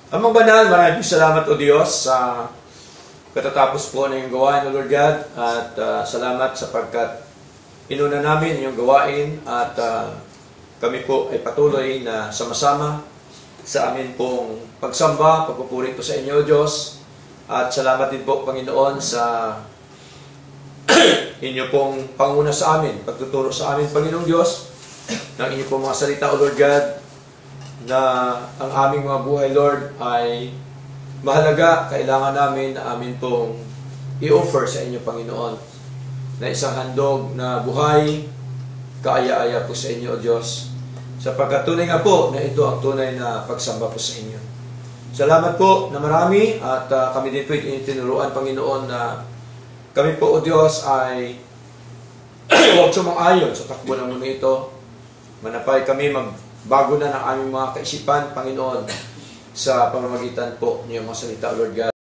Amang banal, maraming salamat o Diyos sa katatapos po na yung gawain o Lord God, at salamat sapagkat inuna namin yung gawain at kami po ay patuloy na sama-sama sa amin pong pagsamba, pagpupuri po sa inyo Diyos, at salamat din po Panginoon sa inyo pong panguna sa amin, pagtuturo sa amin Panginoong Diyos ng inyo pong mga salita o Lord God, na ang aming mga buhay, Lord, ay mahalaga, kailangan namin na amin pong i-offer sa inyo, Panginoon, na isang handog na buhay, kaaya-aya po sa inyo, O Diyos, sapagkat tunay nga po na ito ang tunay na pagsamba po sa inyo. Salamat po na marami, at kami din po itinuruan, Panginoon, na kami po, O Diyos, ay huwag sumang-ayon sa takbo ng mundo ito. Manapay kami bago na ng aming mga kaisipan, Panginoon, sa pamamagitan po niyong mga salita, Lord God.